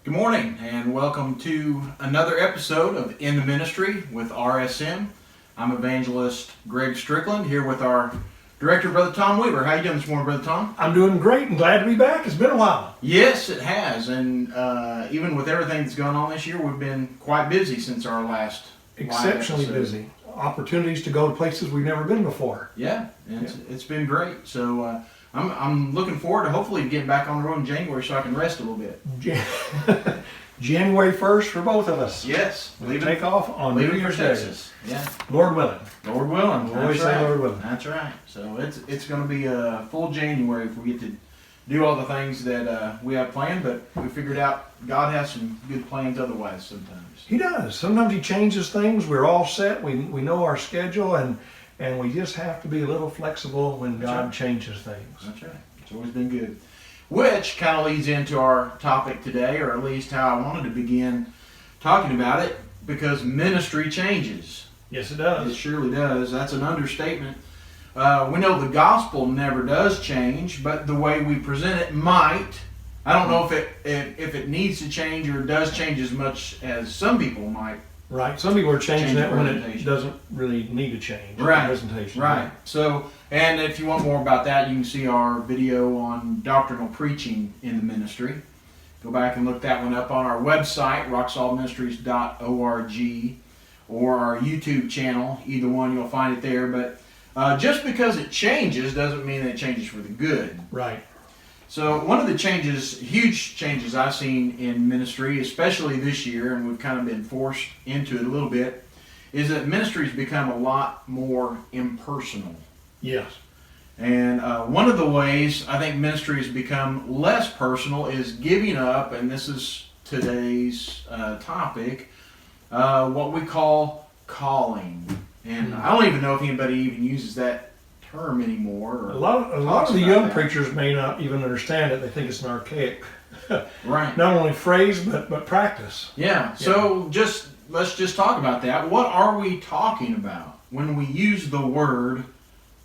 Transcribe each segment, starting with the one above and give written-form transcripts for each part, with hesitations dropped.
Good morning and welcome to another episode of In the Ministry with RSM. I'm evangelist Greg Strickland here with our director, Brother Tom Weaver. How you doing this morning, Brother Tom? I'm doing great and glad to be back. It's been a while. Yes, it has, and even with everything that's going on this year, we've been quite busy since our last Exceptionally live episode. busy. Opportunities to go to places we've never been before. Yeah, and it's been great. So I'm looking forward to hopefully getting back on the road in January so I can rest a little bit. January 1st for both of us. Yes, We take off on New leaving for Year's Day. Texas. Yeah. Lord willing. Lord willing. We'll always That's say right. Lord willing. That's right. So it's going to be a full January if we get to do all the things that we have planned, but we figured out God has some good plans otherwise sometimes. He does. Sometimes he changes things. We're all set. We know our schedule and we just have to be a little flexible when God right. changes things. That's right. It's always been good. Which kind of leads into our topic today, or at least how I wanted to begin talking about it, because ministry changes. Yes, it It does. surely does. That's an understatement. We know the gospel never does change, but the way we present it might. I don't know if it needs to change or does change as much as some people might. Right. Some people are changing Change that when it presentation. doesn't really need to change. Right. Presentation. Right. So, and if you want more about that, you can see our video on doctrinal preaching in the ministry. Go back and look that one up on our website, rocksolidministries.org, or our YouTube channel. Either one, you'll find it there. But just because it changes doesn't mean that it changes for the good. Right. So one of the changes, huge changes I've seen in ministry, especially this year, and we've kind of been forced into it a little bit, is that ministry's become a lot more impersonal. Yes. And one of the ways I think ministry has become less personal is giving up, and this is today's topic, what we call calling. And I don't even know if anybody even uses that term anymore. Or A lot of the young preachers may not even understand it. They think it's an archaic, Right. not only phrase but practice. Yeah. So let's just talk about that. What are we talking about when we use the word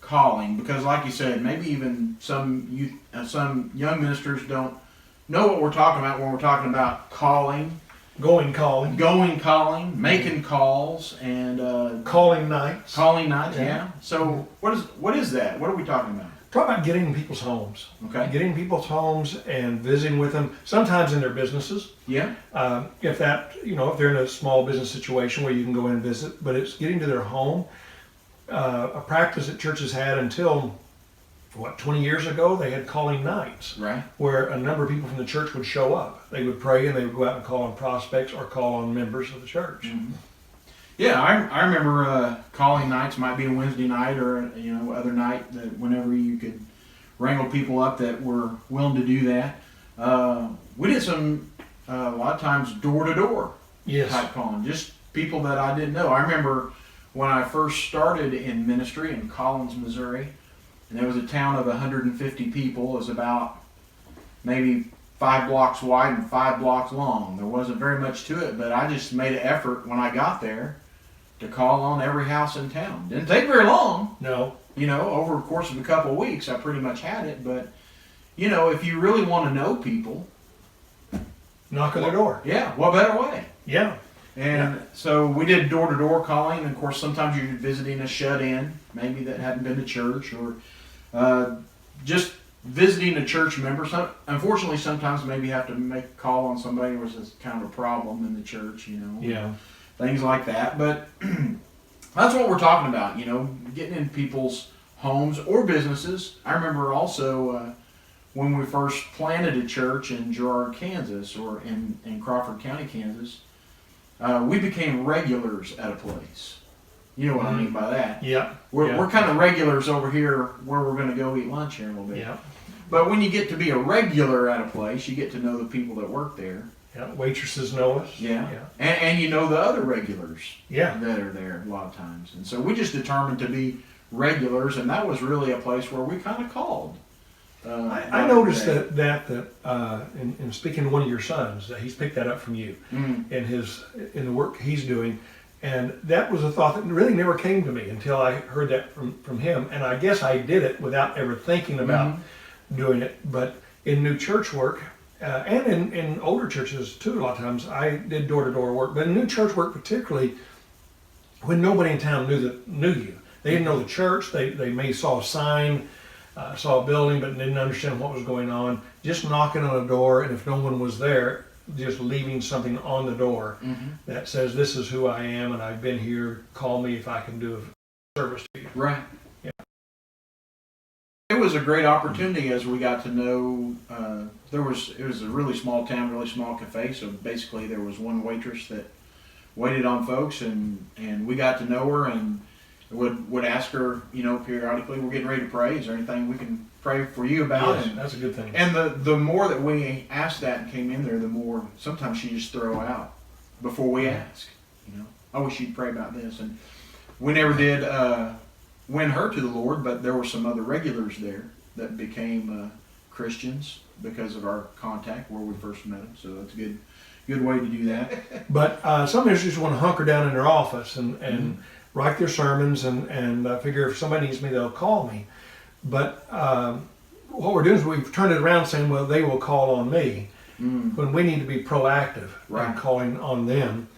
calling? Because, like you said, maybe even some young ministers don't know what we're talking about when we're talking about calling, Calling, calling, making calls, and calling nights. calling nights. Yeah. Yeah. So what is that? What are we talking about? Talk about getting in people's homes. Okay. Getting in people's homes and visiting with them, sometimes in their businesses. Yeah. If they're in a small business situation where you can go in and visit, but it's getting to their home. A practice that churches had until 20 years ago, they had calling nights, Right. where a number of people from the church would show up. They would pray and they would go out and call on prospects or call on members of the church. Mm-hmm. Yeah, I remember calling nights might be a Wednesday night or other night that whenever you could wrangle people up that were willing to do that. We did some a lot of times door to door Yes. type calling, just people that I didn't know. I remember when I first started in ministry in Collins, Missouri, and there was a town of 150 people. It was about maybe 5 blocks wide and 5 blocks long. There wasn't very much to it, but I just made an effort when I got there to call on every house in town. Didn't take very long. No. Over the course of a couple of weeks, I pretty much had it. But, if you really want to know people, Knock on their door. yeah, what better way? Yeah. And so we did door-to-door calling. And, of course, sometimes you're visiting a shut-in, maybe that hadn't been to church, or just visiting a church member. Unfortunately, sometimes maybe you have to make a call on somebody where there's kind of a problem in the church, Yeah. things like that. But that's what we're talking about, getting in people's homes or businesses. I remember also when we first planted a church in Girard, Kansas, or in Crawford County, Kansas, we became regulars at a place. You know what I mean by that. Yeah. We're kind of regulars over here where we're going to go eat lunch here in a little bit. Yeah. But when you get to be a regular at a place, you get to know the people that work there. Yeah. Waitresses know us. Yeah. Yeah. And you know the other regulars Yeah. that are there a lot of times. And so we just determined to be regulars, and that was really a place where we kind of called. I noticed that in speaking to one of your sons, that he's picked that up from you in the work he's doing, and that was a thought that really never came to me until I heard that from him. And I guess I did it without ever thinking about doing it. But in new church work, and in older churches too, a lot of times I did door-to-door work, but in new church work particularly, when nobody in town knew you. They didn't know the church. They may saw a sign, saw a building, but didn't understand what was going on. Just knocking on a door, and if no one was there, just leaving something on the door that says, "This is who I am, and I've been here. Call me if I can do a service to you." Right. Yeah. It was a great opportunity as we got to know. It was a really small town, really small cafe. So basically, there was one waitress that waited on folks, and we got to know her and would ask her, periodically, "We're getting ready to pray. Is there anything we can pray for you about?" Yes, And that's a good thing. And the more that we asked that and came in there, the more sometimes she just throw out before we ask. "I wish you'd pray about this." And we never did win her to the Lord, but there were some other regulars there that became Christians because of our contact where we first met them. So that's a good way to do that. But some ministers want to hunker down in their office and write their sermons and figure if somebody needs me, they'll call me. But what we're doing is we've turned it around saying, well, they will call on me, when we need to be proactive in calling on them.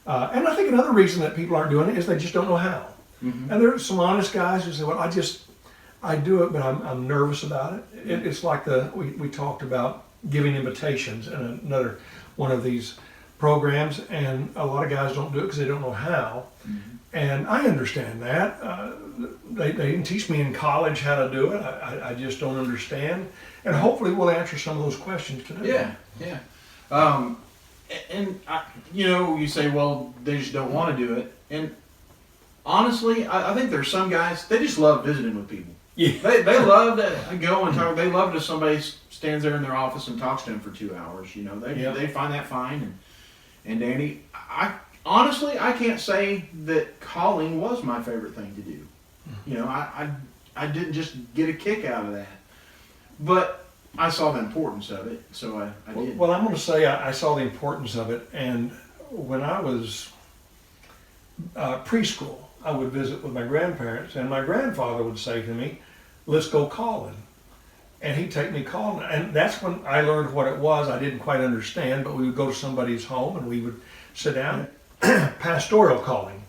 And I think another reason that people aren't doing it is they just don't know how. And there are some honest guys who say, well, I do it, but I'm nervous about it. It's like we talked about giving invitations in another one of these programs, and a lot of guys don't do it because they don't know how. And I understand that. They didn't teach me in college how to do it. I just don't understand. And hopefully we'll answer some of those questions today. Yeah. You say, well, they just don't want to do it. And honestly, I think there's some guys, they just love visiting with people. Yeah. They love to go and talk. They love it if somebody stands there in their office and talks to them for 2 hours. They find that fine. And Danny, honestly, I can't say that calling was my favorite thing to do. I didn't just get a kick out of that, but I saw the importance of it, so I did. Well, I'm going to say I saw the importance of it, and when I was preschool, I would visit with my grandparents, and my grandfather would say to me, "Let's go calling." And he'd take me calling, and that's when I learned what it was. I didn't quite understand, but we would go to somebody's home and we would sit down. Pastoral calling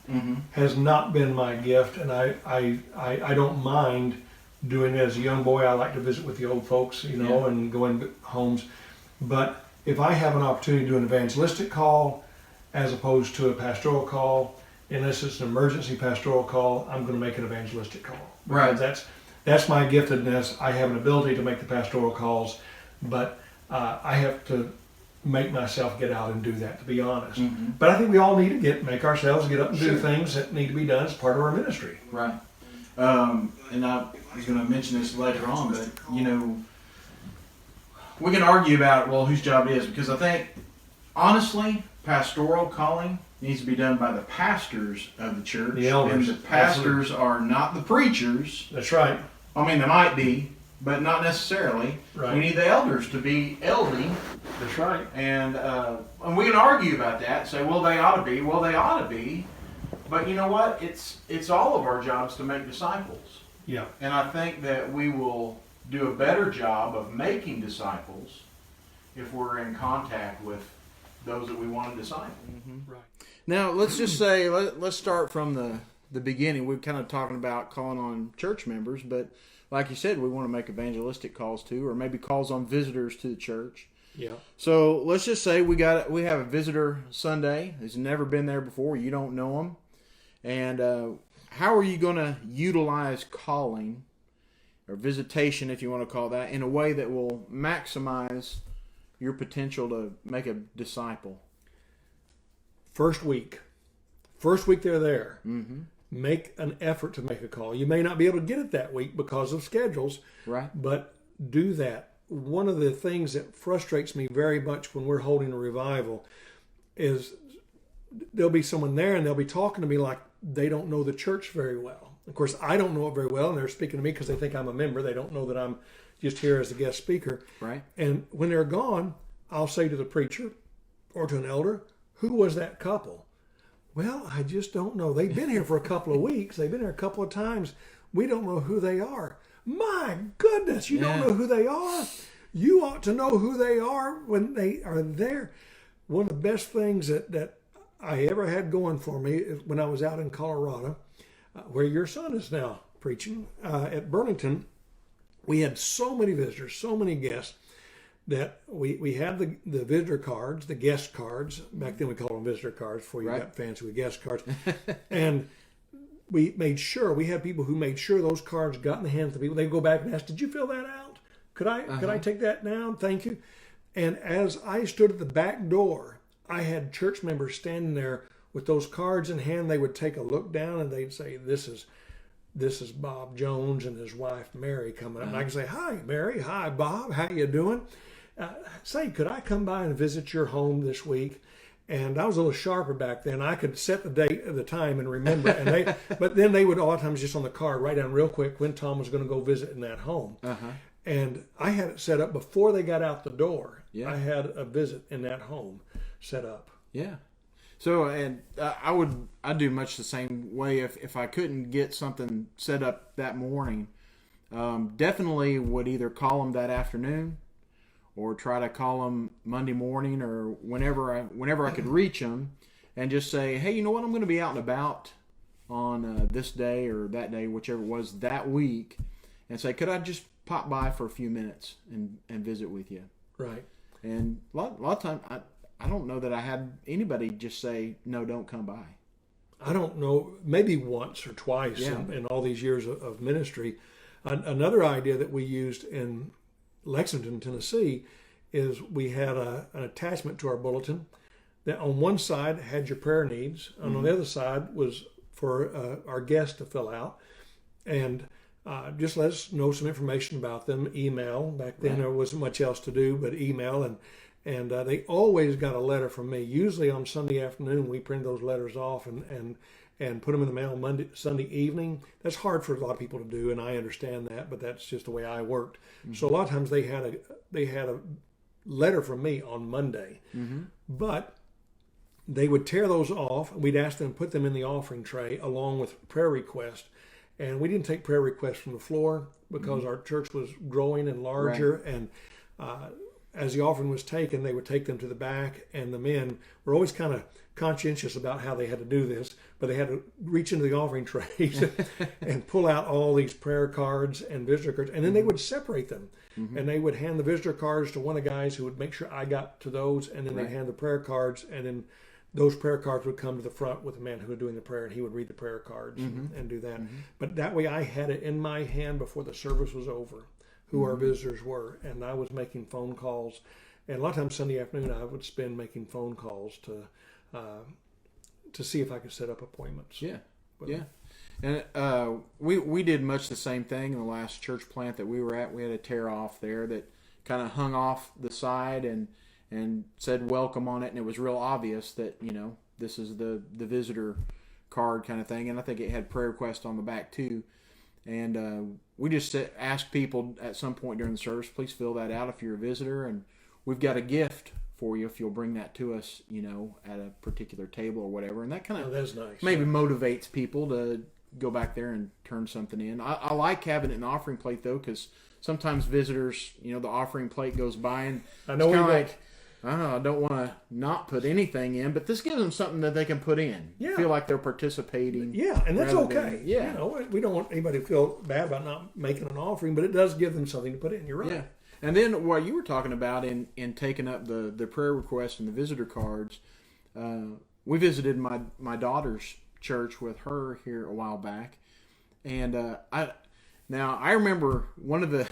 has not been my gift, and I don't mind doing it. As a young boy, I like to visit with the old folks, and go in homes. But if I have an opportunity to do an evangelistic call as opposed to a pastoral call, unless it's an emergency pastoral call, I'm going to make an evangelistic call. Right. That's my giftedness. I have an ability to make the pastoral calls, but I have to make myself get out and do that, to be honest. But I think we all need to make ourselves get up and do things that need to be done as part of our ministry. Right. And I was going to mention this later on, but we can argue about, well, whose job it is, because I think, honestly, pastoral calling needs to be done by the pastors of the church. The elders. And the pastors are not the preachers. That's right. I mean, they might be, but not necessarily. Right. We need the elders to be elding. That's right. And we can argue about that, say, well, they ought to be. Well, they ought to be. But you know what? It's all of our jobs to make disciples. Yeah. And I think that we will do a better job of making disciples if we're in contact with those that we want to disciple. Right. Now, let's just say, let's start from the beginning. We're kind of talking about calling on church members, but like you said, we want to make evangelistic calls too, or maybe calls on visitors to the church. Yeah. So let's just say we have a visitor Sunday who's never been there before. You don't know them. And how are you going to utilize calling or visitation, if you want to call that, in a way that will maximize your potential to make a disciple? First week they're there. Make an effort to make a call. You may not be able to get it that week because of schedules, right? But do that. One of the things that frustrates me very much when we're holding a revival is there'll be someone there and they'll be talking to me like they don't know the church very well. Of course, I don't know it very well, and they're speaking to me because they think I'm a member. They don't know that I'm just here as a guest speaker. Right. And when they're gone, I'll say to the preacher or to an elder, "Who was that couple?" "Well, I just don't know. They've been here for a couple of weeks. They've been here a couple of times. We don't know who they are." My goodness, you don't know who they are? You ought to know who they are when they are there. One of the best things that I ever had going for me is when I was out in Colorado, where your son is now preaching, at Burlington. We had so many visitors, so many guests, that we had the visitor cards, the guest cards. Back then we called them visitor cards before you got fancy with guest cards. And we made sure, we had people who made sure those cards got in the hands of the people. They'd go back and ask, did you fill that out? Could I take that down? Thank you. And as I stood at the back door, I had church members standing there with those cards in hand. They would take a look down and they'd say, this is Bob Jones and his wife Mary coming up. And I could say, hi, Mary. Hi, Bob. How you doing? Say, could I come by and visit your home this week? And I was a little sharper back then. I could set the date, the time, and remember. And but then they would a lot of times just on the card write down real quick when Tom was going to go visit in that home. And I had it set up before they got out the door. I had a visit in that home set up. Yeah. So, and I'd do much the same way if I couldn't get something set up that morning. Definitely would either call them that afternoon, or try to call them Monday morning, or whenever I could reach them, and just say, hey, you know what, I'm going to be out and about on this day or that day, whichever it was that week, and say, could I just pop by for a few minutes and visit with you? Right. And a lot of times, I don't know that I had anybody just say, no, don't come by. I don't know, maybe once or twice in all these years of ministry. Another idea that we used in Lexington, Tennessee, is we had an attachment to our bulletin that on one side had your prayer needs, and on the other side was for our guests to fill out, and just let us know some information about them. Email. Back then there wasn't much else to do but email, and they always got a letter from me. Usually on Sunday afternoon we print those letters off and put them in the mail Sunday evening. That's hard for a lot of people to do, and I understand that, but that's just the way I worked. So a lot of times they had a letter from me on Monday, but they would tear those off. We'd ask them to put them in the offering tray along with prayer requests, and we didn't take prayer requests from the floor because our church was growing and larger, and as the offering was taken, they would take them to the back, and the men were always kind of conscientious about how they had to do this, but they had to reach into the offering trays and pull out all these prayer cards and visitor cards, and then they would separate them, and they would hand the visitor cards to one of the guys who would make sure I got to those, and then they'd hand the prayer cards, and then those prayer cards would come to the front with the man who was doing the prayer, and he would read the prayer cards and do that. But that way I had it in my hand before the service was over, who our visitors were, and I was making phone calls. And a lot of times Sunday afternoon I would spend making phone calls to see if I could set up appointments. And we did much the same thing in the last church plant that we were at. We had a tear off there that kind of hung off the side and said welcome on it, and it was real obvious that, you know, this is the visitor card kind of thing, and I think it had prayer requests on the back too. And we just asked people at some point during the service, please fill that out if you're a visitor, and we've got a gift for you if you'll bring that to us, you know, at a particular table or whatever. And that kind of that's nice. Maybe motivates people to go back there and turn something in. I like having it in the offering plate, though, because sometimes visitors, you know, the offering plate goes by, and I know I don't want to not put anything in, but this gives them something that they can put in. Yeah. Feel like they're participating. Yeah, and that's okay. You know, we don't want anybody to feel bad about not making an offering, but it does give them something to put in. You're right. Yeah. And then what you were talking about in taking up the prayer requests and the visitor cards, we visited my daughter's church with her here a while back, and I remember one of the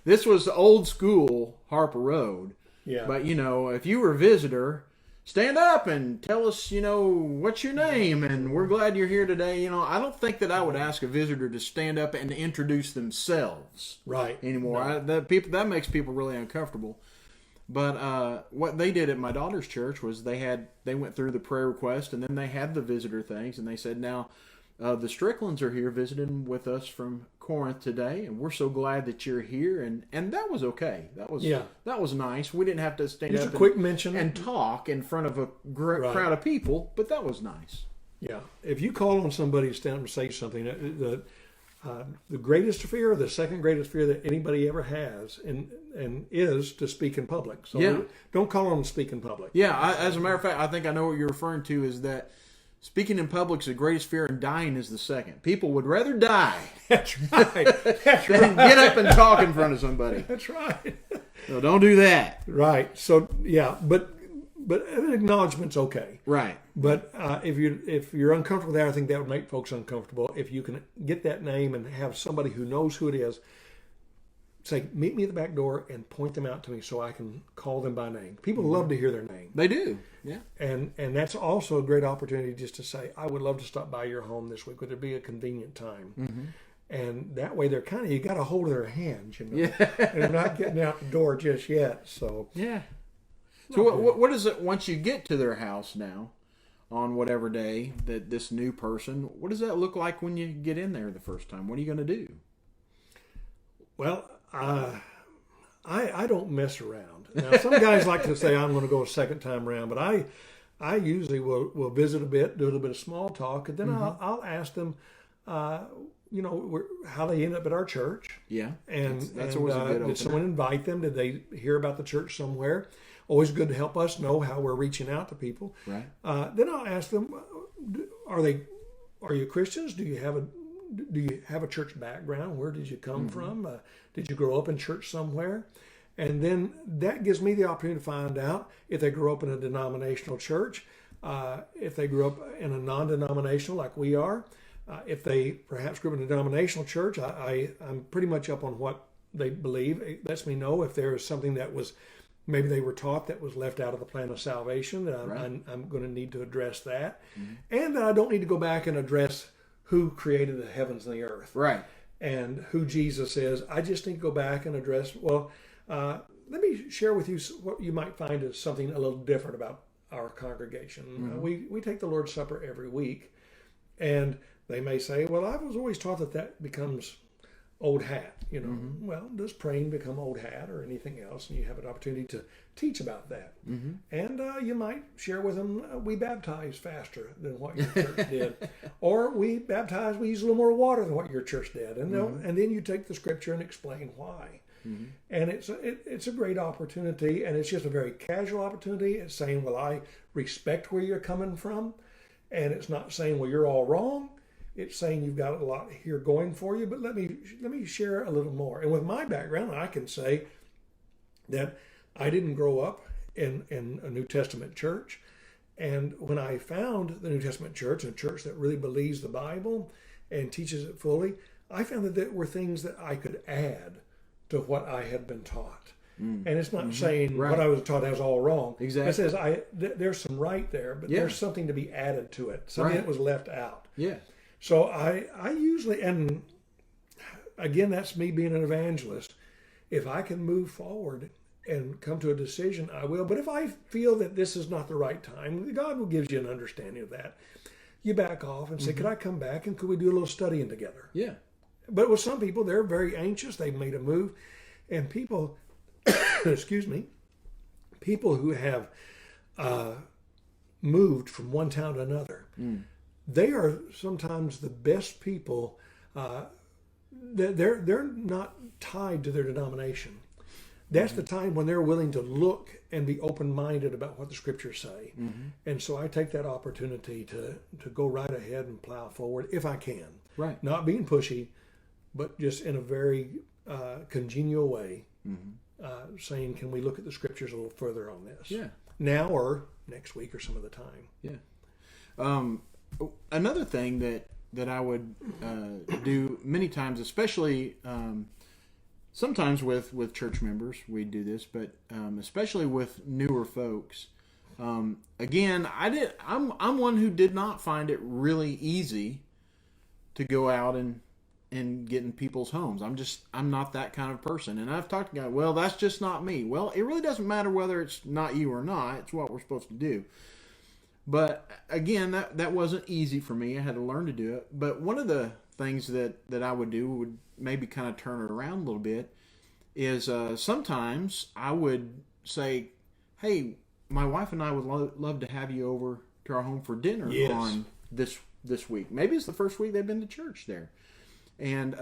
this was old school Harper Road. Yeah. But, you know, if you were a visitor, stand up and tell us, you know, what's your name, and we're glad you're here today. You know, I don't think that I would ask a visitor to stand up and introduce themselves anymore. No. That makes people really uncomfortable. But what they did at my daughter's church was they went through the prayer request, and then they had the visitor things, and they said, now, the Stricklands are here visiting with us from Corinth today, and we're so glad that you're here. And that was okay. That was nice. We didn't have to stand just up a quick mention and talk in front of a crowd of people, but that was nice. Yeah. If you call on somebody to stand up and say something, The greatest fear, the second greatest fear that anybody ever has, and is to speak in public. So don't call on to speak in public. Yeah, as a matter of fact, I think I know what you're referring to is that speaking in public is the greatest fear, and dying is the second. People would rather die That's right. That's than right. get up and talk in front of somebody. That's right. So don't do that. Right. So yeah, but an acknowledgment's okay. Right. But if you're uncomfortable there, I think that would make folks uncomfortable. If you can get that name and have somebody who knows who it is, say, meet me at the back door and point them out to me so I can call them by name. People love to hear their name. They do. Yeah. And that's also a great opportunity just to say, I would love to stop by your home this week. Would there be a convenient time? Mm-hmm. And that way they're kind of, you got a hold of their hands, you know. Yeah. And they're not getting out the door just yet. So Yeah. So what is it once you get to their house now, on whatever day that this new person? What does that look like when you get in there the first time? What are you going to do? Well, I don't mess around. Now, some guys like to say I'm going to go a second time around, but I usually will visit a bit, do a little bit of small talk, and then I'll ask them, how they end up at our church. Yeah, and that's always a good opener. Did someone invite them? Did they hear about the church somewhere? Always good to help us know how we're reaching out to people. Right. Then I'll ask them, are you Christians? Do you have a church background? Where did you come from? Did you grow up in church somewhere? And then that gives me the opportunity to find out if they grew up in a denominational church, if they grew up in a non-denominational like we are, if they perhaps grew up in a denominational church. I'm pretty much up on what they believe. It lets me know if there is something that was maybe they were taught that was left out of the plan of salvation. That I'm going to need to address that, and that I don't need to go back and address who created the heavens and the earth, right, and who Jesus is. I just need to go back and address. Well, let me share with you what you might find is something a little different about our congregation. We take the Lord's Supper every week, and they may say, "Well, I was always taught that becomes old hat." Well, does praying become old hat or anything else? And you have an opportunity to teach about that. And you might share with them, we baptize faster than what your church did. Or we use a little more water than what your church did. And and then you take the scripture and explain why. And it's a great opportunity, and it's just a very casual opportunity. It's saying, well, I respect where you're coming from. And it's not saying, well, you're all wrong. It's saying you've got a lot here going for you, but let me share a little more. And with my background, I can say that I didn't grow up in a New Testament church. And when I found the New Testament church, a church that really believes the Bible and teaches it fully, I found that there were things that I could add to what I had been taught. And it's not saying what I was taught was all wrong. Exactly. It says there's some right there, but there's something to be added to it, something that was left out. Yeah. So I usually, and again, that's me being an evangelist. If I can move forward and come to a decision, I will. But if I feel that this is not the right time, God will give you an understanding of that. You back off and say, could I come back and could we do a little studying together? Yeah. But with some people, they're very anxious. They've made a move. And people, excuse me, people who have moved from one town to another, they are sometimes the best people. They're not tied to their denomination. That's the time when they're willing to look and be open-minded about what the scriptures say. And so I take that opportunity to go right ahead and plow forward if I can. Right. Not being pushy, but just in a very congenial way, saying, can we look at the scriptures a little further on this? Yeah. Now or next week or some other time. Yeah. Another thing that I would do many times, especially sometimes with church members, we do this, but especially with newer folks. Again, I'm one who did not find it really easy to go out and get in people's homes. I'm not that kind of person. And I've talked to guys, well, that's just not me. Well, it really doesn't matter whether it's not you or not. It's what we're supposed to do. But again, that wasn't easy for me. I had to learn to do it. But one of the things that I would do would maybe kind of turn it around a little bit is sometimes I would say, hey, my wife and I would love to have you over to our home for dinner on this week. Maybe it's the first week they've been to church there. And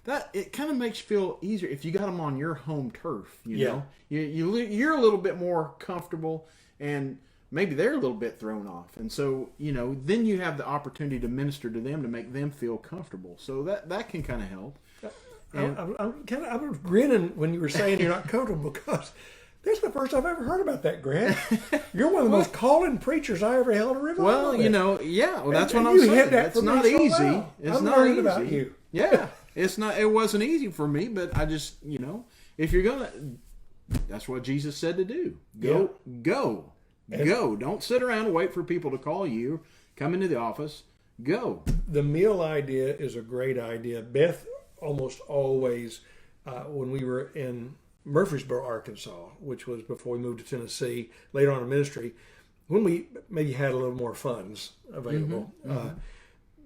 that it kind of makes you feel easier if you got them on your home turf. You know, you're a little bit more comfortable, and maybe they're a little bit thrown off. And so then you have the opportunity to minister to them to make them feel comfortable. So that can kind of help. I was grinning when you were saying you're not comfortable because that's the first I've ever heard about that, Grant. You're one of the most call-in preachers I ever held a revival Well, with. Well, that's what I'm saying. It's not easy. Well. It's I'm not learning easy. about you. Yeah, it's not. It wasn't easy for me, but I just, if you're gonna, that's what Jesus said to do. Go. Don't sit around and wait for people to call you. Come into the office. Go. The meal idea is a great idea. Beth almost always, when we were in Murfreesboro, Arkansas, which was before we moved to Tennessee, later on in ministry, when we maybe had a little more funds available,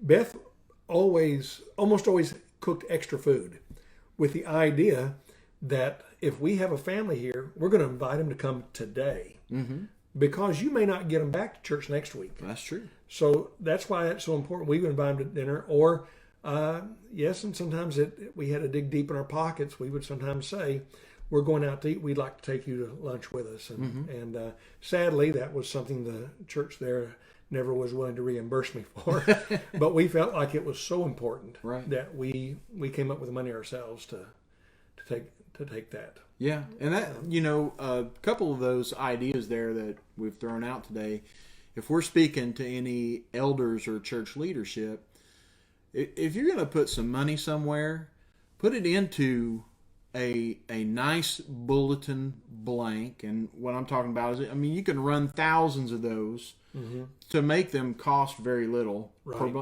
Beth almost always cooked extra food with the idea that if we have a family here, we're going to invite them to come today. Because you may not get them back to church next week. That's true. So that's why it's so important. We would invite them to dinner, or yes, and sometimes we had to dig deep in our pockets. We would sometimes say, "We're going out to eat. We'd like to take you to lunch with us." And sadly, that was something the church there never was willing to reimburse me for. But we felt like it was so important that we came up with the money ourselves to take that. Yeah, and that a couple of those ideas there that we've thrown out today, if we're speaking to any elders or church leadership, if you're going to put some money somewhere, put it into a nice bulletin blank. And what I'm talking about is, you can run thousands of those to make them cost very little,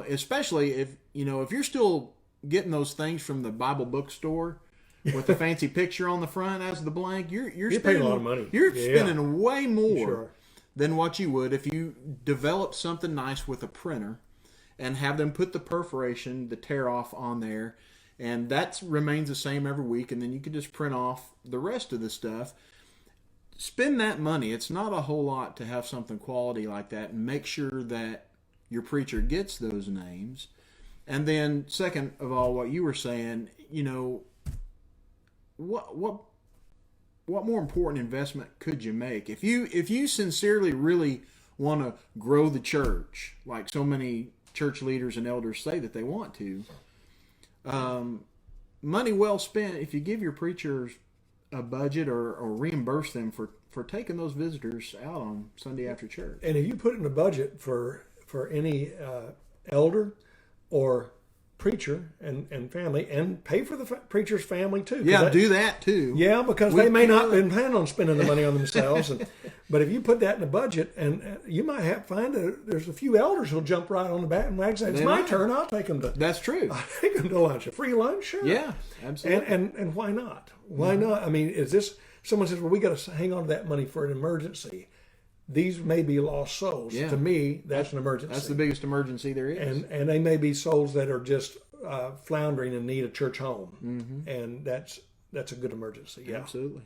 especially if you're still getting those things from the Bible bookstore. With the fancy picture on the front as the blank, you're spending a lot of money. You're spending way more than what you would if you develop something nice with a printer and have them put the perforation, the tear off on there, and that remains the same every week, and then you can just print off the rest of the stuff. Spend that money. It's not a whole lot to have something quality like that, and make sure that your preacher gets those names. And then, second of all, what you were saying, what more important investment could you make if you sincerely really want to grow the church, like so many church leaders and elders say that they want to? Money well spent if you give your preachers a budget or reimburse them for taking those visitors out on Sunday after church. And if you put in a budget for any elder or preacher and family, and pay for the preacher's family too. Yeah, do that too. Yeah, because they may not been planning on spending the money on themselves. But if you put that in a budget, and you might find there's a few elders who'll jump right on the back and say, "It's my turn. I'll take them to." That's true. I'll take them to lunch, a free lunch, sure. Yeah, absolutely. And why not? Why not? Is this? Someone says, "Well, we got to hang on to that money for an emergency." These may be lost souls. Yeah. To me, that's an emergency. That's the biggest emergency there is. And they may be souls that are just floundering and need a church home. And that's a good emergency. Yeah, absolutely.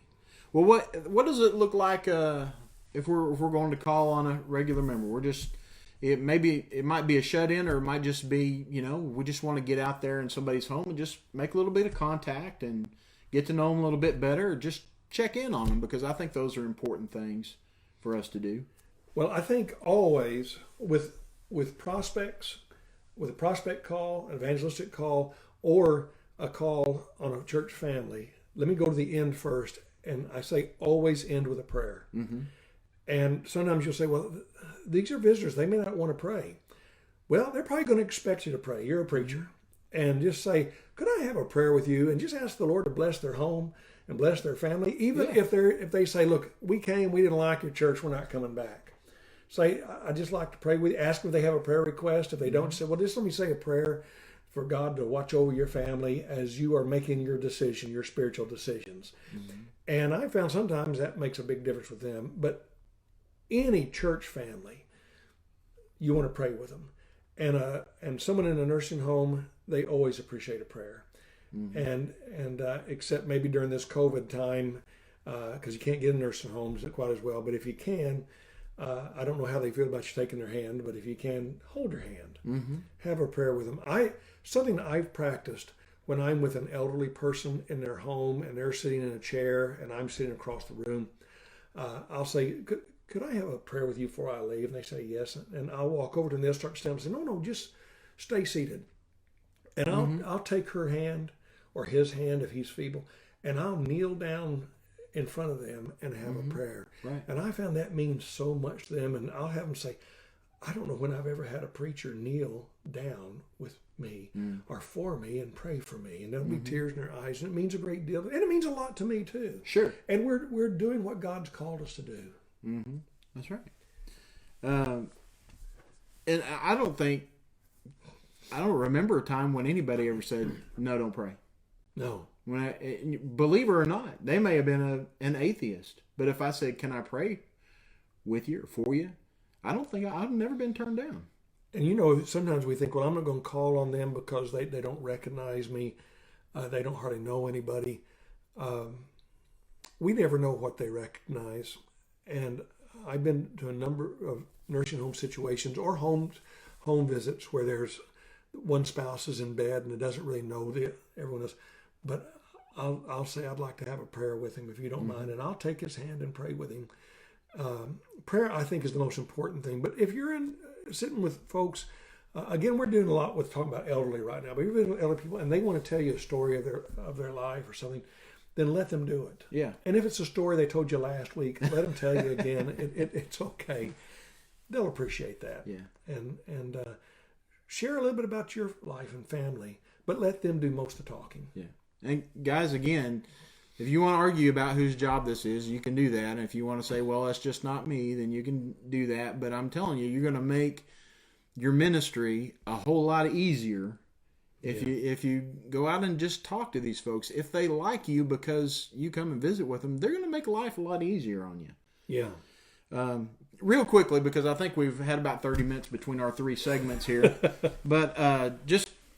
Well, what does it look like if we're going to call on a regular member? It might be a shut-in, or it might just be we just want to get out there in somebody's home and just make a little bit of contact and get to know them a little bit better, or just check in on them, because I think those are important things for us to do. Well, I think always with prospects, with a prospect call, an evangelistic call, or a call on a church family, let me go to the end first, and I say always end with a prayer. And sometimes you'll say, well, these are visitors, they may not want to pray. Well, they're probably going to expect you to pray. You're a preacher. And just say, could I have a prayer with you? And just ask the Lord to bless their home and bless their family. Even if they say, look, we came, we didn't like your church, we're not coming back. Say, I'd just like to pray with you. Ask if they have a prayer request. If they don't, say, well, just let me say a prayer for God to watch over your family as you are making your decision, your spiritual decisions. And I found sometimes that makes a big difference with them. But any church family, you want to pray with them. And someone in a nursing home, they always appreciate a prayer. And except maybe during this COVID time, because you can't get in nursing homes quite as well. But if you can, I don't know how they feel about you taking their hand, but if you can, hold their hand. Have a prayer with them. Something that I've practiced when I'm with an elderly person in their home and they're sitting in a chair and I'm sitting across the room, I'll say, could I have a prayer with you before I leave? And they say yes. And I'll walk over to them and they'll start to stand and say, no, just stay seated. And I'll take her hand or his hand if he's feeble, and I'll kneel down in front of them and have a prayer. Right. And I found that means so much to them. And I'll have them say, I don't know when I've ever had a preacher kneel down with me or for me and pray for me. And there'll be tears in their eyes. And it means a great deal. And it means a lot to me too. Sure. And we're doing what God's called us to do. Mm-hmm. That's right. And I don't remember a time when anybody ever said, no, don't pray. No. Believe it or not, they may have been an atheist. But if I said, can I pray with you or for you? I've never been turned down. And sometimes we think, well, I'm not going to call on them because they don't recognize me. They don't hardly know anybody. We never know what they recognize. And I've been to a number of nursing home situations or home visits where there's one spouse is in bed and it doesn't really know everyone else. But I'll say I'd like to have a prayer with him if you don't mind, and I'll take his hand and pray with him. Prayer, I think, is the most important thing. But if you're sitting with folks, again, we're doing a lot with talking about elderly right now. But you're with elderly people, and they want to tell you a story of their life or something, then let them do it. Yeah. And if it's a story they told you last week, let them tell you again. It's okay. They'll appreciate that. Yeah. And share a little bit about your life and family, but let them do most of the talking. Yeah. And guys, again, if you want to argue about whose job this is, you can do that. And if you want to say, well, that's just not me, then you can do that. But I'm telling you, you're going to make your ministry a whole lot easier if you go out and just talk to these folks. If they like you because you come and visit with them, they're going to make life a lot easier on you. Yeah. Real quickly, because I think we've had about 30 minutes between our three segments here. But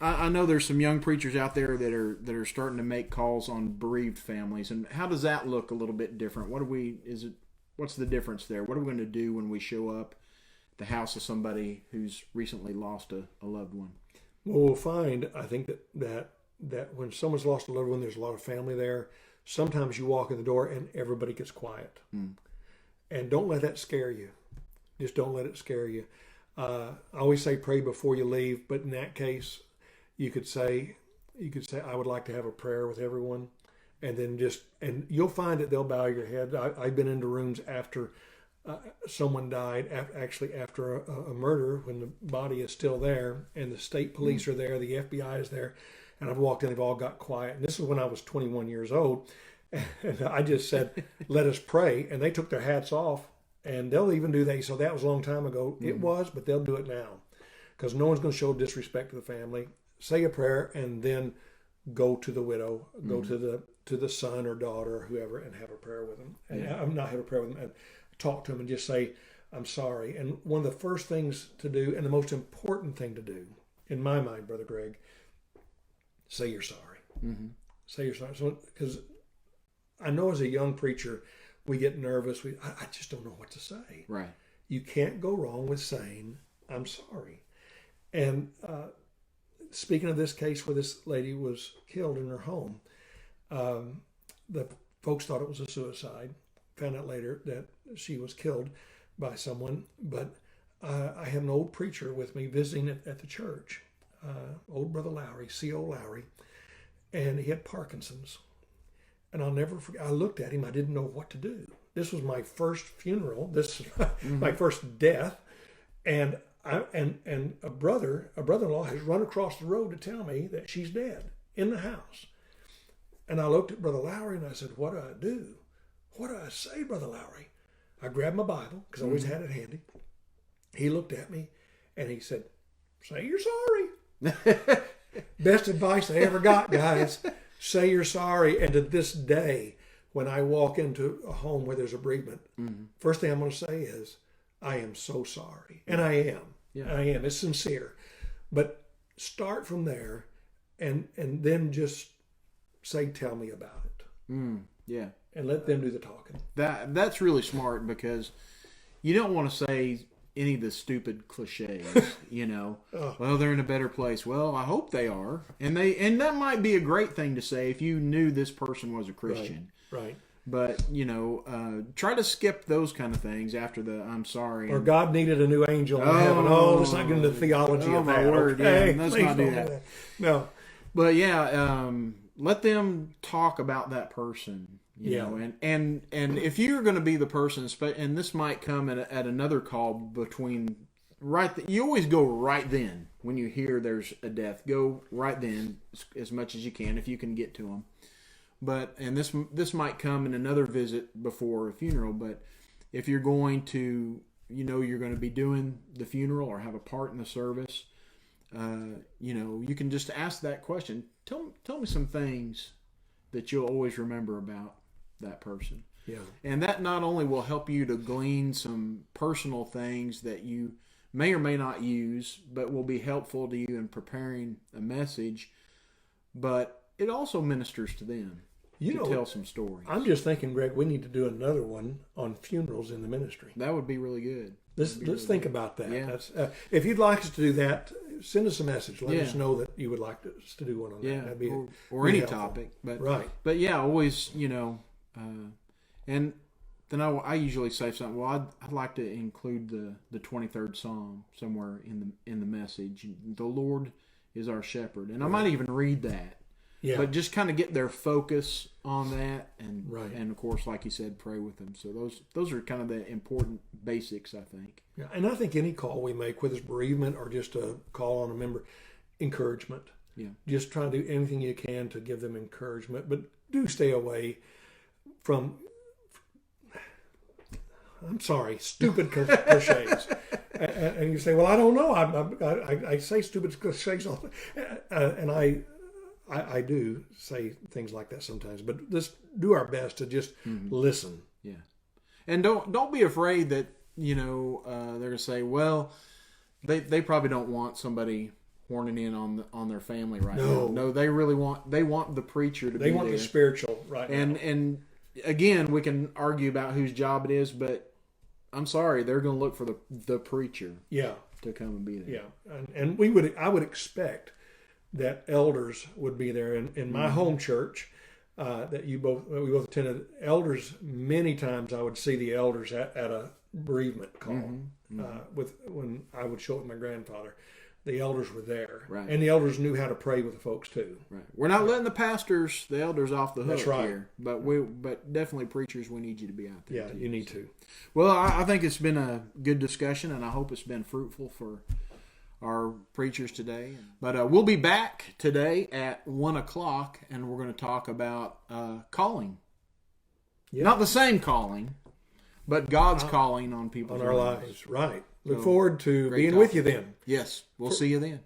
I know there's some young preachers out there that are starting to make calls on bereaved families, and how does that look a little bit different? What's the difference there? What are we going to do when we show up at the house of somebody who's recently lost a loved one? Well, we'll find, I think, that when someone's lost a loved one, there's a lot of family there. Sometimes you walk in the door and everybody gets quiet. And don't let that scare you. Just don't let it scare you. I always say pray before you leave, but in that case, you could say, I would like to have a prayer with everyone, and then and you'll find that they'll bow your head. I've been into rooms after someone died, actually after a murder, when the body is still there, and the state police are there, the FBI is there, and I've walked in, they've all got quiet. And this is when I was 21 years old, and I just said, let us pray, and they took their hats off, and they'll even do that. So that was a long time ago. It was, but they'll do it now, because no one's going to show disrespect to the family. Say a prayer, and then go to the widow, go to the son or daughter or whoever, and have a prayer with them. And I'm not have a prayer with them, and talk to them, and just say, I'm sorry. And one of the first things to do, and the most important thing to do, in my mind, Brother Greg, say you're sorry. Say you're sorry. So, because I know as a young preacher, we get nervous. I just don't know what to say. Right. You can't go wrong with saying, I'm sorry. And speaking of this case where this lady was killed in her home, the folks thought it was a suicide. Found out later that she was killed by someone. But I had an old preacher with me visiting at the church, old Brother Lowry, C.O. Lowry, and he had Parkinson's. And I'll never forget, I looked at him, I didn't know what to do. This was my first funeral, this is my first death, and a brother-in-law has run across the road to tell me that she's dead in the house. And I looked at Brother Lowry and I said, what do I do? What do I say, Brother Lowry? I grabbed my Bible, because I always had it handy. He looked at me and he said, say you're sorry. Best advice I ever got, guys. Say you're sorry. And to this day, when I walk into a home where there's a bereavement, first thing I'm going to say is, I am so sorry. And I am. Yeah. I am. It's sincere. But start from there and then just say, tell me about it. Yeah. And let them do the talking. That's really smart, because you don't want to say any of the stupid cliches, you know. Well, they're in a better place. Well, I hope they are, and that might be a great thing to say if you knew this person was a Christian, Right. But try to skip those kind of things after the "I'm sorry" Or God needed a new angel in heaven. Oh, let's not get into the theology of my that. word, Okay? yeah, let's Please not do don't that. No. But let them talk about that person, you know, and if you're going to be the person, and this might come at another call between you always go right then when you hear there's a death. Go right then as much as you can if you can get to them. And this might come in another visit before a funeral. But if you're going to, you're going to be doing the funeral or have a part in the service. You can just ask that question. Tell me some things that you'll always remember about that person. Yeah. And that not only will help you to glean some personal things that you may or may not use, but will be helpful to you in preparing a message, but it also ministers to them to tell some stories. I'm just thinking, Greg, we need to do another one on funerals in the ministry. That would be really good. Let's think about that. Yeah. That's, if you'd like us to do that, send us a message. Let us know that you would like us to do one on that. Yeah, That'd be or any helpful. topic. But, right. But yeah, always, and then I usually say something. Well, I'd like to include the 23rd Psalm somewhere in the message. The Lord is our shepherd, and I might even read that. Yeah. But just kind of get their focus on that, and Right. and of course, like you said, pray with them. So those are kind of the important basics, I think. Yeah, and I think any call we make, whether it's bereavement or just a call on a member, encouragement. Yeah. Just try to do anything you can to give them encouragement, but do stay away from. I'm sorry, stupid cliches. And you say, "Well, I don't know. I say stupid cliches, all and I do say things like that sometimes. But let's do our best to just listen. Yeah, and don't be afraid that they're going to say, well, they probably don't want somebody horning in on their family right now. No, they want the preacher to be there. They want the spiritual right now. And again, we can argue about whose job it is, but I'm sorry, they're going to look for the preacher. Yeah. To come and be there. Yeah, and I would expect that elders would be there. In my home church that we both attended, elders, many times I would see the elders at a bereavement call when I would show up with my grandfather. The elders were there, right. And the elders knew how to pray with the folks too. Right. We're not letting the elders off the hook. That's right. Here, but definitely preachers, we need you to be out there. Yeah, you need to. Well, I think it's been a good discussion, and I hope it's been fruitful for our preachers today. But we'll be back today at 1:00, and we're going to talk about calling. Yeah. Not the same calling, but God's calling on people's on our lives. Right. Look forward to being with you then. Yes, we'll see you then.